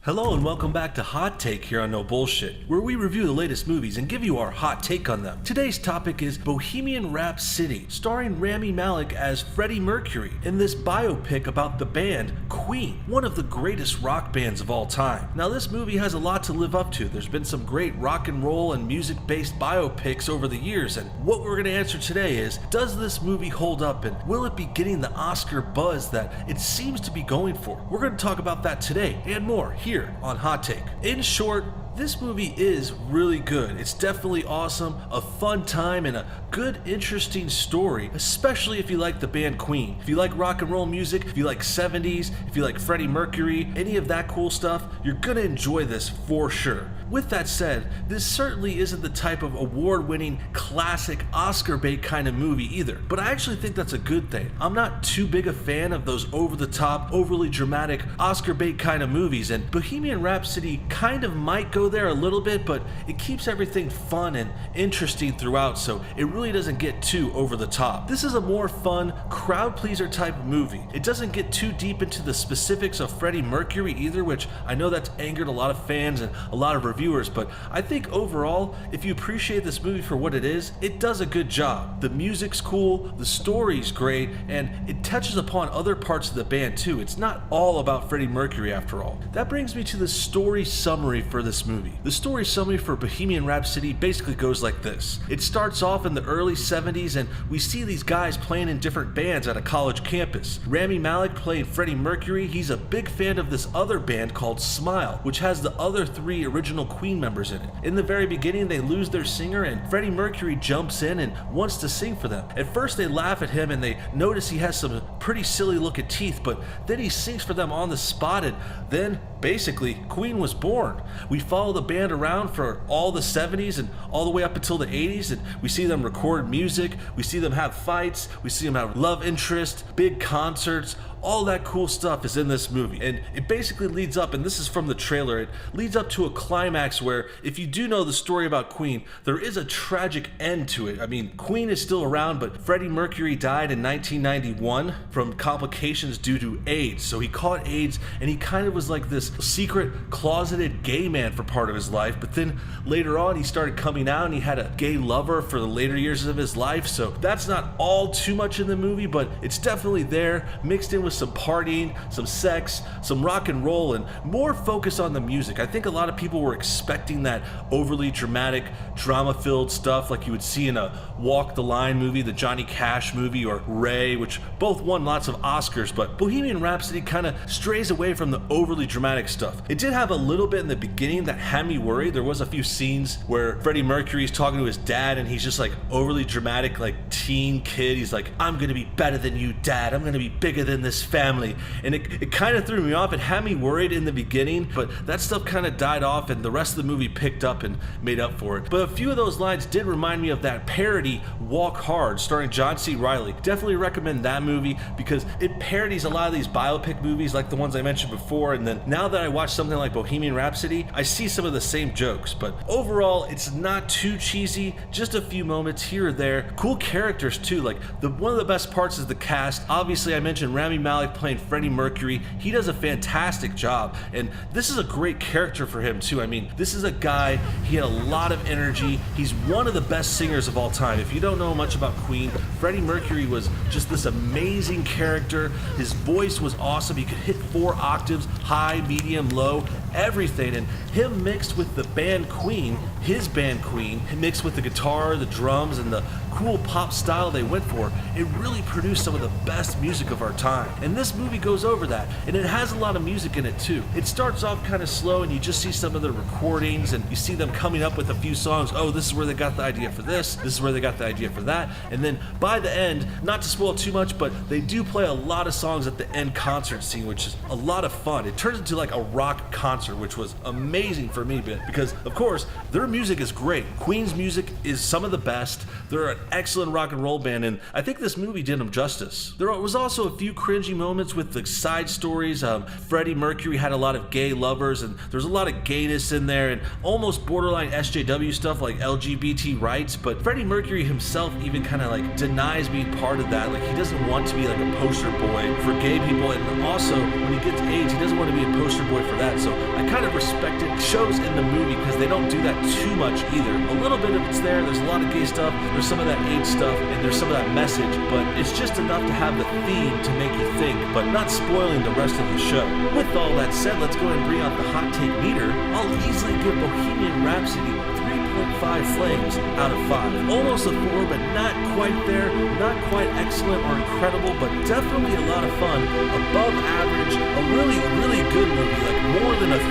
Hello and welcome back to Hot Take here on No Bullshit, where we review the latest movies and give you our hot take on them. Today's topic is Bohemian Rhapsody, starring Rami Malek as Freddie Mercury in this biopic about the band Queen, one of the greatest rock bands of all time. Now this movie has a lot to live up to. There's been some great rock and roll and music-based biopics over the years, and what we're going to answer today is, does this movie hold up and will it be getting the Oscar buzz that it seems to be going for? We're going to talk about that today and more here on Hot Take. In short, this movie is really good. It's definitely awesome, a fun time, and a good, interesting story, especially if you like the band Queen. If you like rock and roll music, if you like 70s, if you like Freddie Mercury, any of that cool stuff, you're gonna enjoy this for sure. With that said, this certainly isn't the type of award-winning, classic, Oscar bait kind of movie either, but I actually think that's a good thing. I'm not too big a fan of those over-the-top, overly dramatic, Oscar bait kind of movies, and Bohemian Rhapsody kind of might go there a little bit, but it keeps everything fun and interesting throughout, so it really doesn't get too over the top. This is a more fun, crowd pleaser type of movie. It doesn't get too deep into the specifics of Freddie Mercury either, which I know that's angered a lot of fans and a lot of reviewers, but I think overall, if you appreciate this movie for what it is, it does a good job. The music's cool, the story's great, and it touches upon other parts of the band too. It's not all about Freddie Mercury after all. That brings me to the story summary for this movie. The story summary for Bohemian Rhapsody basically goes like this. It starts off in the early 70s and we see these guys playing in different bands at a college campus. Rami Malek playing Freddie Mercury. He's a big fan of this other band called Smile, which has the other three original Queen members in it. In the very beginning, they lose their singer and Freddie Mercury jumps in and wants to sing for them. At first they laugh at him and they notice he has some pretty silly looking teeth, but then he sings for them on the spot, and then basically Queen was born. We follow the band around for all the 70s and all the way up until the 80s, and we see them record music, we see them have fights, we see them have love interest, big concerts. All that cool stuff is in this movie, and it basically leads up, and this is from the trailer, it leads up to a climax where, if you do know the story about Queen, there is a tragic end to it. I mean, Queen is still around, but Freddie Mercury died in 1991 from complications due to AIDS. So he caught AIDS, and he kind of was like this secret, closeted gay man for part of his life, but then later on he started coming out, and he had a gay lover for the later years of his life, so that's not all too much in the movie, but it's definitely there, mixed in with some partying, some sex, some rock and roll, and more focus on the music. I think a lot of people were expecting that overly dramatic, drama-filled stuff like you would see in a Walk the Line movie, the Johnny Cash movie, or Ray, which both won lots of Oscars, but Bohemian Rhapsody kind of strays away from the overly dramatic stuff. It did have a little bit in the beginning that had me worried. There was a few scenes where Freddie Mercury is talking to his dad and he's just like overly dramatic, like teen kid. He's like, I'm gonna be better than you, dad. I'm gonna be bigger than this family. And it kind of threw me off. It had me worried in the beginning, but that stuff kind of died off and the rest of the movie picked up and made up for it. But a few of those lines did remind me of that parody Walk Hard starring John C. Reilly. Definitely recommend that movie because it parodies a lot of these biopic movies like the ones I mentioned before, and then now that I watch something like Bohemian Rhapsody, I see some of the same jokes. But overall, it's not too cheesy, just a few moments here or there. Cool characters too, like one of the best parts is the cast. Obviously I mentioned Rami Malek playing Freddie Mercury. He does a fantastic job, and this is a great character for him too. I mean, this is a guy, he had a lot of energy. He's one of the best singers of all time. If you don't know much about Queen, Freddie Mercury was just this amazing character. His voice was awesome. He could hit 4 octaves, high, medium, low, everything, and him mixed with the band Queen, his band Queen, mixed with the guitar, the drums, and the cool pop style they went for, it really produced some of the best music of our time. And this movie goes over that, and it has a lot of music in it too. It starts off kind of slow and you just see some of the recordings and you see them coming up with a few songs. Oh, this is where they got the idea for this is where they got the idea for that. And then by the end, not to spoil too much, but they do play a lot of songs at the end concert scene, which is a lot of fun. It turns into like a rock concert, which was amazing for me because of course their music is great. Queen's music is some of the best. They're an excellent rock and roll band, and I think this movie did them justice. There was also a few cringy moments with the side stories. Freddie Mercury had a lot of gay lovers, and there's a lot of gayness in there, and almost borderline SJW stuff like LGBT rights, but Freddie Mercury himself even kind of like denies being part of that. Like, he doesn't want to be like a poster boy for gay people, and also when he gets AIDS, he doesn't want to be a poster boy for that. So I kind of respected shows in the movie because they don't do that too much either. A little bit of it's there's a lot of gay stuff, there's some of that age stuff, and there's some of that message, but it's just enough to have the theme to make you think, but not spoiling the rest of the show. With all that said, let's go ahead and bring out the hot take meter. I'll easily give Bohemian Rhapsody 3.5 flames out of 5. Almost a 4, but not quite there, not quite excellent or incredible, but definitely a lot of fun, above average, a really, really good movie, like more than a 3,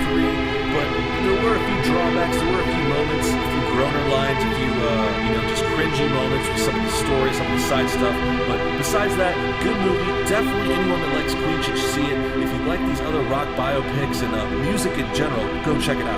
but there were a few drawbacks, there were a few moments, a few groaner lines, a few, just cringy moments with some of the story, some of the side stuff, but besides that, good movie. Definitely anyone that likes Queen should see it. If you like these other rock biopics and music in general, go check it out.